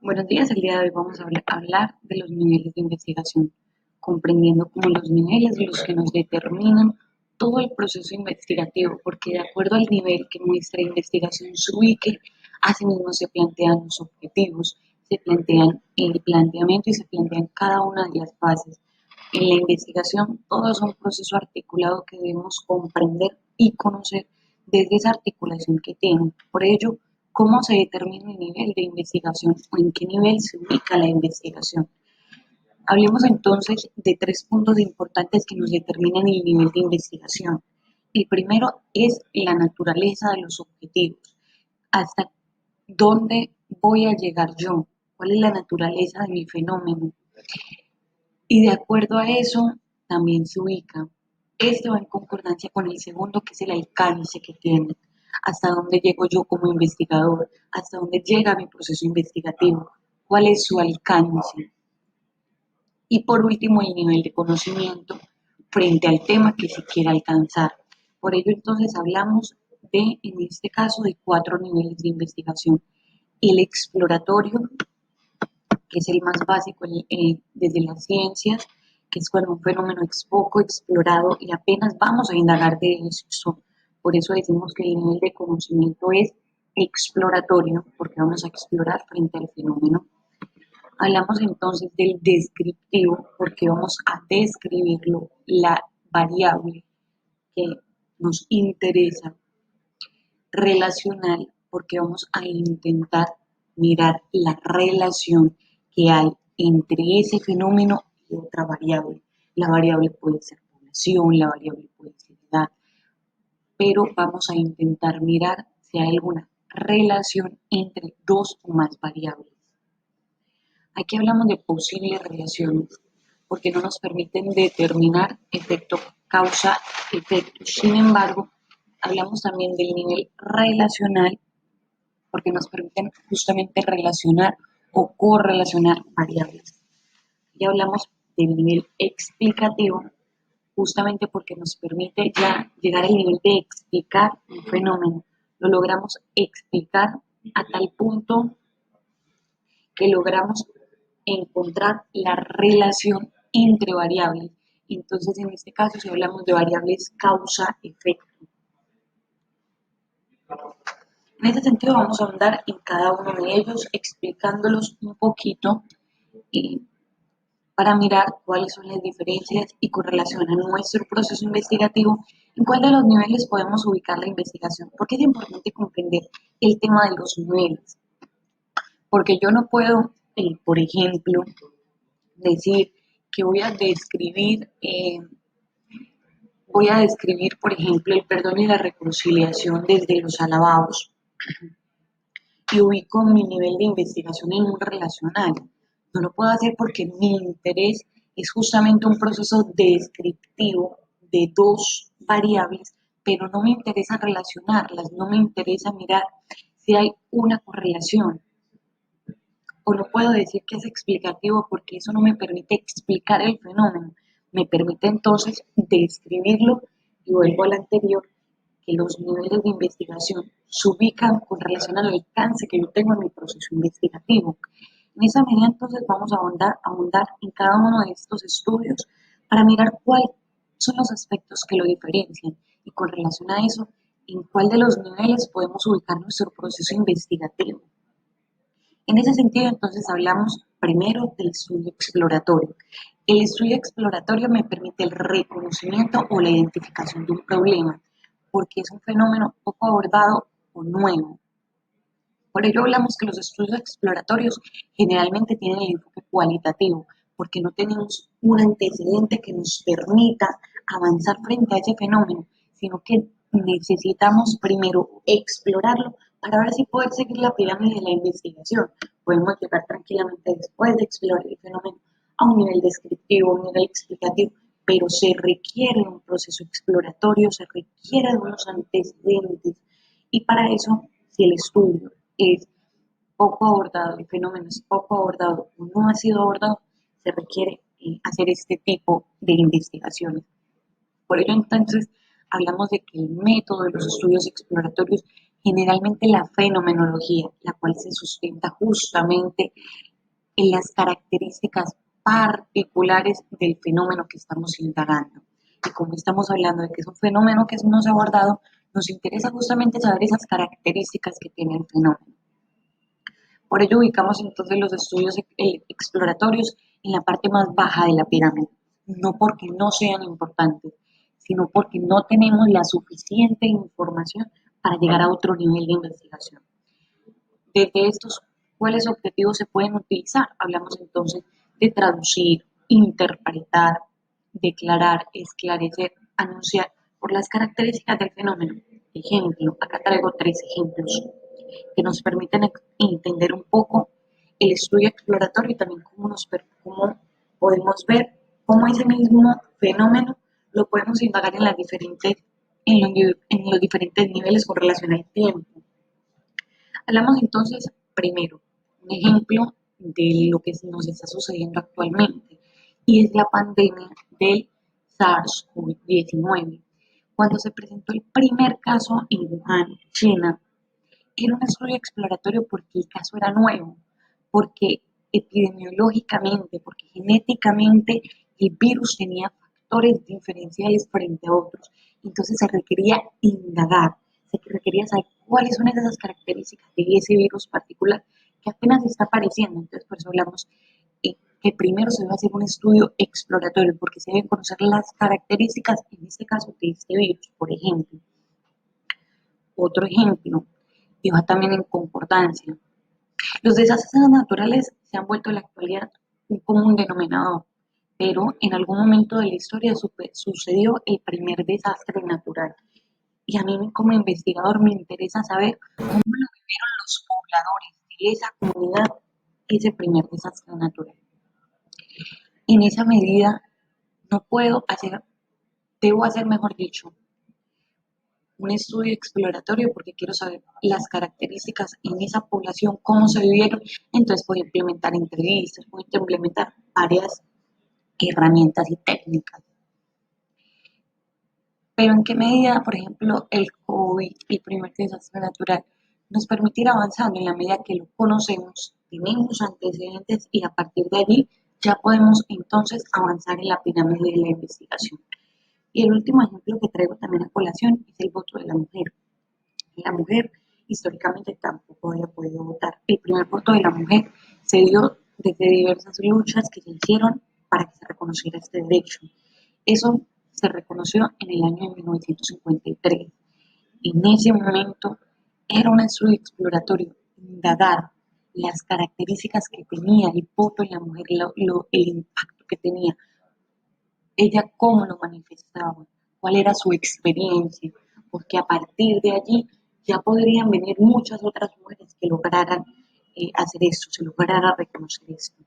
Buenos días, el día de hoy vamos a hablar de los niveles de investigación, comprendiendo como los niveles los que nos determinan todo el proceso investigativo, porque de acuerdo al nivel que nuestra investigación se ubique, asimismo se plantean los objetivos, se plantean el planteamiento y se plantean cada una de las fases. En la investigación todo es un proceso articulado que debemos comprender y conocer desde esa articulación que tiene. Por ello, ¿cómo se determina el nivel de investigación o en qué nivel se ubica la investigación? Hablemos entonces de tres puntos importantes que nos determinan el nivel de investigación. El primero es la naturaleza de los objetivos. ¿Hasta dónde voy a llegar yo? ¿Cuál es la naturaleza de mi fenómeno? Y de acuerdo a eso, también se ubica. Esto va en concordancia con el segundo, que es el alcance que tiene. Hasta dónde llego yo como investigador, hasta dónde llega mi proceso investigativo, cuál es su alcance. Y por último, el nivel de conocimiento frente al tema que se quiera alcanzar. Por ello, entonces, hablamos en este caso, de cuatro niveles de investigación. El exploratorio, que es el más básico desde las ciencias, que es cuando un fenómeno es poco explorado y apenas vamos a indagar de eso. Por eso decimos que el nivel de conocimiento es exploratorio, porque vamos a explorar frente al fenómeno. Hablamos entonces del descriptivo, porque vamos a describirlo, la variable que nos interesa. Relacional, porque vamos a intentar mirar la relación que hay entre ese fenómeno y otra variable. La variable puede ser población, la variable puede ser edad, pero vamos a intentar mirar si hay alguna relación entre dos o más variables. Aquí hablamos de posibles relaciones, porque no nos permiten determinar efecto causa-efecto. Sin embargo, hablamos también del nivel relacional, porque nos permiten justamente relacionar o correlacionar variables. Ya hablamos del nivel explicativo, justamente porque nos permite ya llegar al nivel de explicar un fenómeno. Lo logramos explicar a tal punto que logramos encontrar la relación entre variables. Entonces, en este caso, si hablamos de variables causa-efecto. En ese sentido, vamos a ahondar en cada uno de ellos, explicándolos un poquito eh, para mirar cuáles son las diferencias y con relación a nuestro proceso investigativo, en cuál de los niveles podemos ubicar la investigación. Porque es importante comprender el tema de los niveles. Porque yo no puedo, por ejemplo, decir que voy a describir, por ejemplo, el perdón y la reconciliación desde los alabados y ubico mi nivel de investigación en un relacional. No lo puedo hacer porque mi interés es justamente un proceso descriptivo de dos variables, pero no me interesa relacionarlas, no me interesa mirar si hay una correlación. O no puedo decir que es explicativo porque eso no me permite explicar el fenómeno, me permite entonces describirlo y vuelvo al anterior, que los niveles de investigación se ubican con relación al alcance que yo tengo en mi proceso investigativo. En esa medida entonces vamos a ahondar en cada uno de estos estudios para mirar cuáles son los aspectos que lo diferencian y con relación a eso, en cuál de los niveles podemos ubicar nuestro proceso investigativo. En ese sentido, entonces, hablamos primero del estudio exploratorio. El estudio exploratorio me permite el reconocimiento o la identificación de un problema, porque es un fenómeno poco abordado o nuevo. Por ello hablamos que los estudios exploratorios generalmente tienen el enfoque cualitativo, porque no tenemos un antecedente que nos permita avanzar frente a ese fenómeno, sino que necesitamos primero explorarlo para ver si poder seguir la pirámide de la investigación. Podemos llegar tranquilamente después de explorar el fenómeno a un nivel descriptivo, a un nivel explicativo, pero se requiere un proceso exploratorio, se requiere de unos antecedentes y para eso, si el estudio es poco abordado, el fenómeno es poco abordado o no ha sido abordado, se requiere hacer este tipo de investigaciones. Por ello, entonces, hablamos de que el método de los estudios exploratorios Generalmente la fenomenología, la cual se sustenta justamente en las características particulares del fenómeno que estamos indagando. Y como estamos hablando de que es un fenómeno que no se ha abordado, nos interesa justamente saber esas características que tiene el fenómeno. Por ello ubicamos entonces los estudios exploratorios en la parte más baja de la pirámide, no porque no sean importantes, sino porque no tenemos la suficiente información para llegar a otro nivel de investigación. Desde estos, ¿cuáles objetivos se pueden utilizar? Hablamos entonces de traducir, interpretar, declarar, esclarecer, anunciar por las características del fenómeno. Ejemplo, acá traigo 3 ejemplos que nos permiten entender un poco el estudio exploratorio y también cómo podemos ver cómo ese mismo fenómeno lo podemos indagar en los diferentes niveles con relación al tiempo. Hablamos entonces primero, un ejemplo de lo que nos está sucediendo actualmente y es la pandemia del SARS-CoV-19. Cuando se presentó el primer caso en Wuhan, China, era un estudio exploratorio porque el caso era nuevo, porque epidemiológicamente, porque genéticamente el virus tenía factores diferenciales frente a otros. Entonces se requería indagar, se requería saber cuáles son esas características de ese virus particular que apenas está apareciendo. Entonces por eso hablamos que primero se debe hacer un estudio exploratorio porque se deben conocer las características, en este caso, de este virus, por ejemplo. Otro ejemplo, y va también en concordancia. Los desastres naturales se han vuelto en la actualidad un común denominador, pero en algún momento de la historia sucedió el primer desastre natural. Y a mí como investigador me interesa saber cómo lo vivieron los pobladores de esa comunidad ese primer desastre natural. En esa medida no puedo hacer, debo hacer mejor dicho, un estudio exploratorio porque quiero saber las características en esa población, cómo se vivieron, entonces puedo implementar entrevistas, puedo implementar varias herramientas y técnicas. Pero en qué medida, por ejemplo, el COVID, el primer desastre natural, nos permitirá avanzar en la medida que lo conocemos, tenemos antecedentes y a partir de allí ya podemos entonces avanzar en la pirámide de la investigación. Y el último ejemplo que traigo también a colación es el voto de la mujer. La mujer históricamente tampoco había podido votar. El primer voto de la mujer se dio desde diversas luchas que se hicieron para que se reconociera este derecho. Eso se reconoció en el año de 1953. En ese momento era un estudio exploratorio, indagar las características que tenía el voto en la mujer, el impacto que tenía, ella cómo lo manifestaba, cuál era su experiencia, porque a partir de allí ya podrían venir muchas otras mujeres que lograran hacer esto, se lograra reconocer esto.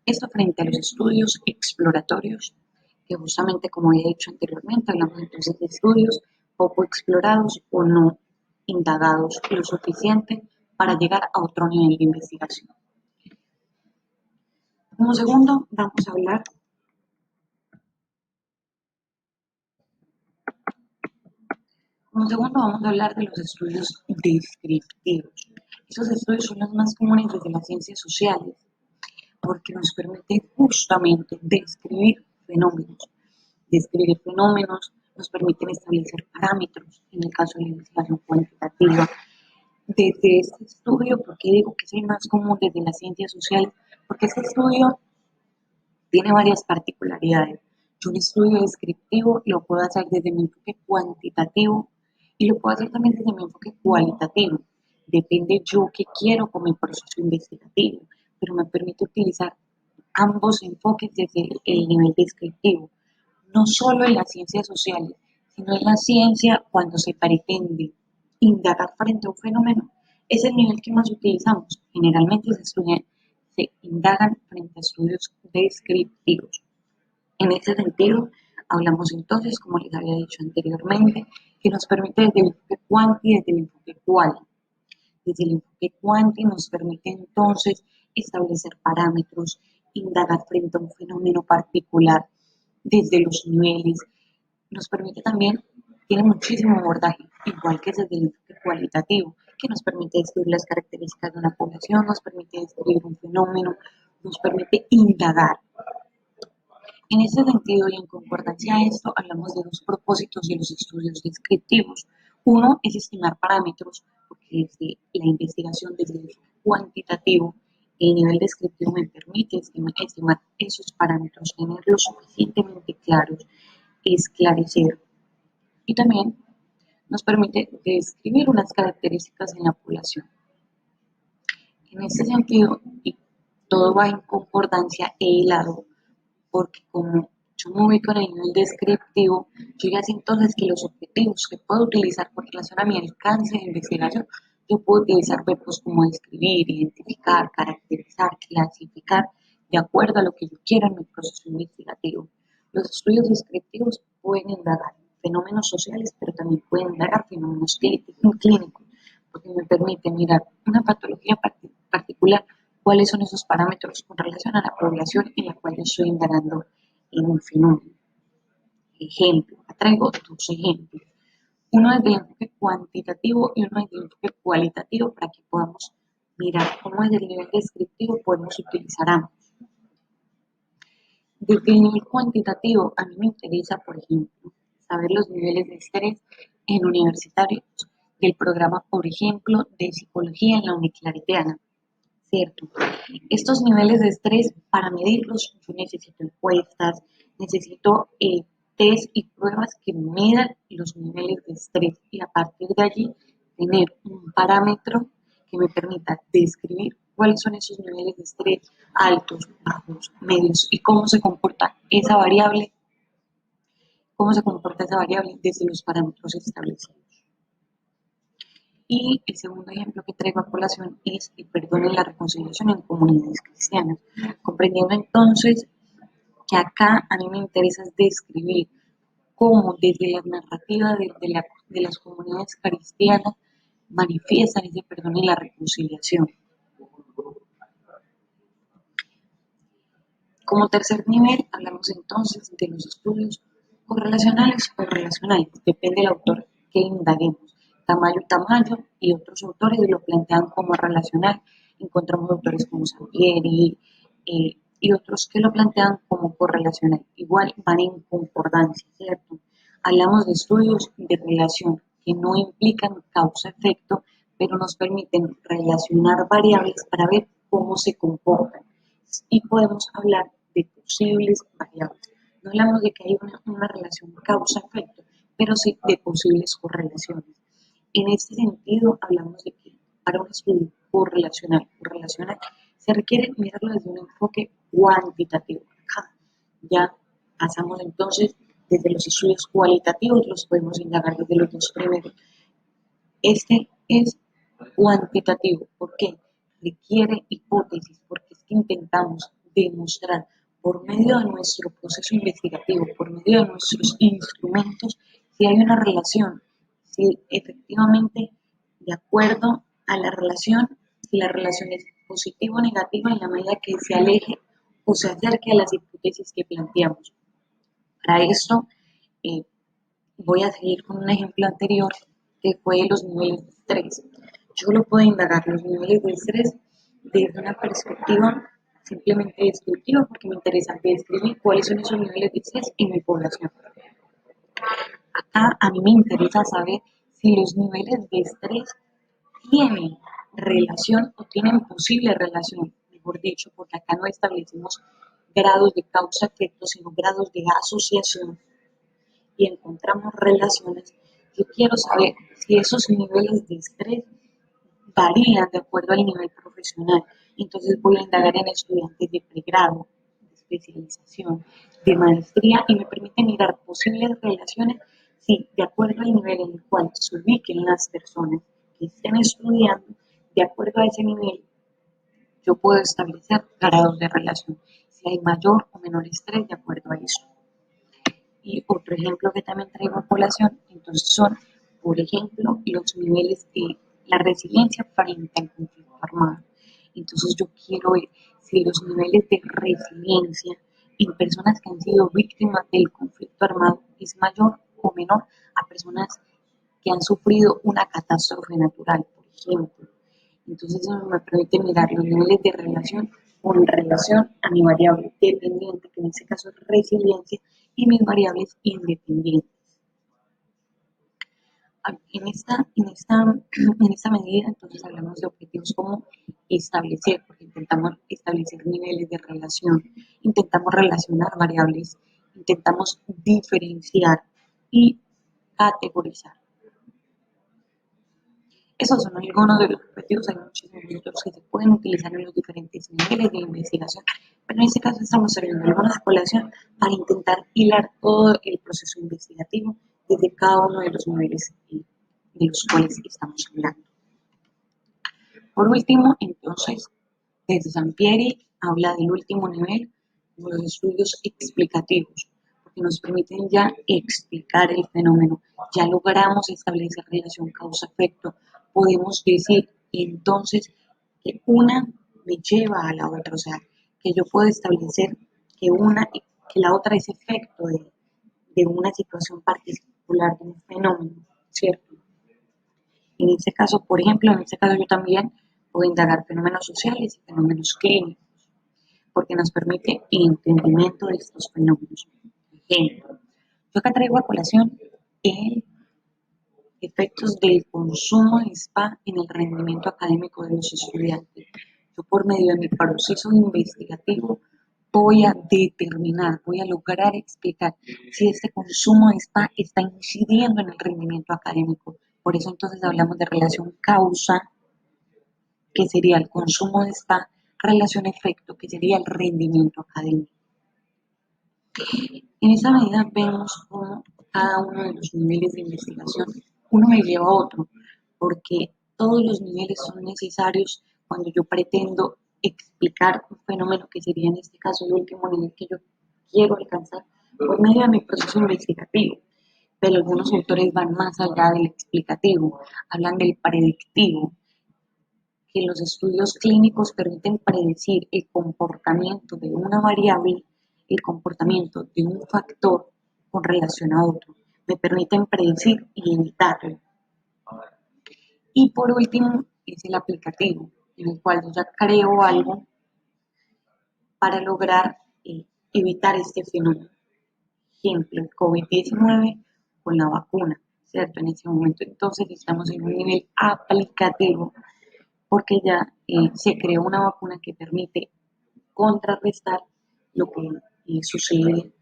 Esto frente a los estudios exploratorios, que justamente como he dicho anteriormente, hablamos entonces de estudios poco explorados o no indagados lo suficiente para llegar a otro nivel de investigación. Como segundo, vamos a hablar Como segundo, vamos a hablar de los estudios descriptivos. Esos estudios son los más comunes desde las ciencias sociales porque nos permiten justamente describir fenómenos. Describir fenómenos nos permiten establecer parámetros, en el caso de la investigación cuantitativa. Desde este estudio, ¿por qué digo que es el más común desde las ciencias sociales? Porque este estudio tiene varias particularidades. Yo un estudio descriptivo lo puedo hacer desde mi enfoque cuantitativo y lo puedo hacer también desde mi enfoque cualitativo. Depende yo qué quiero con mi proceso investigativo, pero me permite utilizar ambos enfoques desde el nivel descriptivo. No solo en las ciencias sociales, sino en la ciencia cuando se pretende indagar frente a un fenómeno, es el nivel que más utilizamos. Generalmente se indagan frente a estudios descriptivos. En ese sentido, hablamos entonces, como les había dicho anteriormente, que nos permite desde el enfoque cuanti y desde el enfoque quali. Desde el enfoque cuanti nos permite entonces establecer parámetros, indagar frente a un fenómeno particular desde los niveles. Nos permite también tiene muchísimo abordaje, igual que desde el enfoque cualitativo, que nos permite describir las características de una población, nos permite describir un fenómeno, nos permite indagar. En ese sentido y en concordancia a esto, hablamos de dos propósitos de los estudios descriptivos. Uno es estimar parámetros, porque desde la investigación, desde el cuantitativo, el nivel descriptivo me permite estimar esos parámetros, tenerlos suficientemente claros, esclarecer y también nos permite describir unas características en la población. En ese sentido, y todo va en concordancia e hilado, porque como yo me ubico en el nivel descriptivo, yo ya sé entonces que los objetivos que puedo utilizar con relación a mi alcance de investigación, yo puedo utilizar verbos como describir, identificar, caracterizar, clasificar, de acuerdo a lo que yo quiera en mi proceso investigativo. Los estudios descriptivos pueden indagar fenómenos sociales, pero también pueden indagar fenómenos clínicos, porque me permite mirar una patología particular, cuáles son esos parámetros con relación a la población en la cual yo estoy indagando en un fenómeno. Ejemplo, traigo dos ejemplos. Uno desde el enfoque cuantitativo y uno desde el enfoque cualitativo para que podamos mirar cómo desde el nivel descriptivo podemos utilizar ambos. Desde el nivel cuantitativo, a mí me interesa, por ejemplo, saber los niveles de estrés en universitarios del programa, por ejemplo, de psicología en la Uniclaritiana, ¿cierto? Estos niveles de estrés, para medirlos, yo necesito encuestas, necesito test y pruebas que midan los niveles de estrés y a partir de allí tener un parámetro que me permita describir cuáles son esos niveles de estrés altos, bajos, medios y cómo se comporta esa variable desde los parámetros establecidos. Y el segundo ejemplo que traigo a colación es el perdón y la reconciliación en comunidades cristianas, comprendiendo entonces que acá a mí me interesa describir cómo desde la narrativa de las comunidades cristianas manifiestan ese perdón y la reconciliación. Como tercer nivel, hablamos entonces de los estudios correlacionales o relacionales, depende del autor que indaguemos. Tamayo y otros autores lo plantean como relacional. Encontramos autores como Sampieri y otros que lo plantean como correlacional. Igual van en concordancia, ¿cierto? Hablamos de estudios de relación que no implican causa-efecto, pero nos permiten relacionar variables para ver cómo se comportan y podemos hablar de posibles variables. No hablamos de que hay una relación causa-efecto, pero sí de posibles correlaciones. En este sentido, hablamos de que para un estudio correlacional, se requiere mirarlo desde un enfoque cuantitativo. Acá ya pasamos entonces desde los estudios cualitativos, los podemos indagar desde los dos primeros. Este es cuantitativo. ¿Por qué? Requiere hipótesis, porque es que intentamos demostrar por medio de nuestro proceso investigativo, por medio de nuestros instrumentos, si hay una relación, si efectivamente, de acuerdo a la relación, si la relación es positiva o negativa en la medida que se aleje o se acerque a las hipótesis que planteamos. Para esto, eh, voy a seguir con un ejemplo anterior que fue los niveles de estrés. Yo lo puedo indagar los niveles de estrés desde una perspectiva simplemente descriptiva porque me interesa describir cuáles son esos niveles de estrés en mi población. Acá a mí me interesa saber si los niveles de estrés tienen relación o tienen posible relación, mejor dicho, porque acá no establecemos grados de causa-efecto, sino grados de asociación y encontramos relaciones. Yo quiero saber si esos niveles de estrés varían de acuerdo al nivel profesional. Entonces voy a indagar en estudiantes de pregrado, de especialización, de maestría y me permite mirar posibles relaciones si de acuerdo al nivel en el cual se ubiquen las personas que estén estudiando, de acuerdo a ese nivel, yo puedo establecer grados de relación, si hay mayor o menor estrés de acuerdo a eso. Y otro ejemplo que también traigo a colación, entonces son, por ejemplo, los niveles de la resiliencia frente al conflicto armado. Entonces yo quiero ver si los niveles de resiliencia en personas que han sido víctimas del conflicto armado es mayor o menor a personas que han sufrido una catástrofe natural, por ejemplo. Entonces eso me permite mirar los niveles de relación con relación a mi variable dependiente, que en este caso es resiliencia, y mis variables independientes. En esta medida, entonces hablamos de objetivos como establecer, porque intentamos establecer niveles de relación, intentamos relacionar variables, intentamos diferenciar y categorizar. Esos son algunos de los objetivos, hay muchísimos otros que se pueden utilizar en los diferentes niveles de investigación, pero en este caso estamos haciendo alguna población para intentar hilar todo el proceso investigativo desde cada uno de los niveles de los cuales estamos hablando. Por último, entonces, desde Sampieri habla del último nivel, los estudios explicativos, porque nos permiten ya explicar el fenómeno, ya logramos establecer relación causa-efecto, podemos decir entonces que una me lleva a la otra, o sea, que yo puedo establecer que la otra es efecto de una situación particular, de un fenómeno, ¿cierto? En este caso, por ejemplo, en este caso yo también puedo indagar fenómenos sociales y fenómenos clínicos, porque nos permite el entendimiento de estos fenómenos. Por ejemplo, yo acá traigo a colación el efectos del consumo de spa en el rendimiento académico de los estudiantes. Yo por medio de mi proceso investigativo voy a determinar, voy a lograr explicar si este consumo de spa está incidiendo en el rendimiento académico. Por eso entonces hablamos de relación causa, que sería el consumo de spa, relación efecto, que sería el rendimiento académico. En esa medida vemos cómo cada uno de los niveles de investigación, uno me lleva a otro, porque todos los niveles son necesarios cuando yo pretendo explicar un fenómeno que sería en este caso el último nivel que yo quiero alcanzar por medio de mi proceso investigativo. Pero algunos autores van más allá del explicativo, hablan del predictivo, que los estudios clínicos permiten predecir el comportamiento de una variable, el comportamiento de un factor con relación a otro. Me permiten predecir y evitarlo. Y por último, es el aplicativo, en el cual yo ya creo algo para lograr evitar este fenómeno. Ejemplo, el COVID-19 con la vacuna, ¿cierto? En ese momento entonces estamos en un nivel aplicativo porque ya se creó una vacuna que permite contrarrestar lo que sucede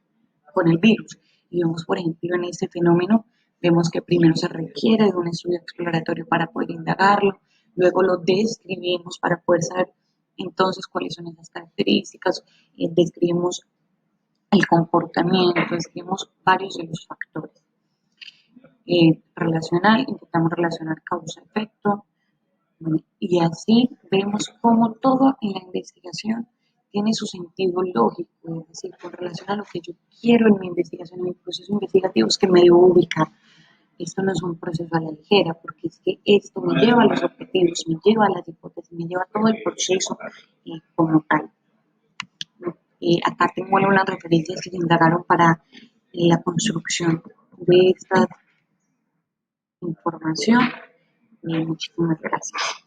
con el virus. Y vemos, por ejemplo, en este fenómeno, vemos que primero se requiere de un estudio exploratorio para poder indagarlo, luego lo describimos para poder saber entonces cuáles son esas características, describimos el comportamiento, describimos varios de los factores. Relacional, intentamos relacionar causa-efecto, y así vemos cómo todo en la investigación tiene su sentido lógico, es decir, con relación a lo que yo quiero en mi investigación, en mi proceso investigativo, es que me debo ubicar. Esto no es un proceso a la ligera, porque es que esto me lleva a los objetivos, me lleva a las hipótesis, me lleva a todo el proceso como tal. Acá tengo algunas referencias que se indagaron para la construcción de esta información. Muchísimas gracias.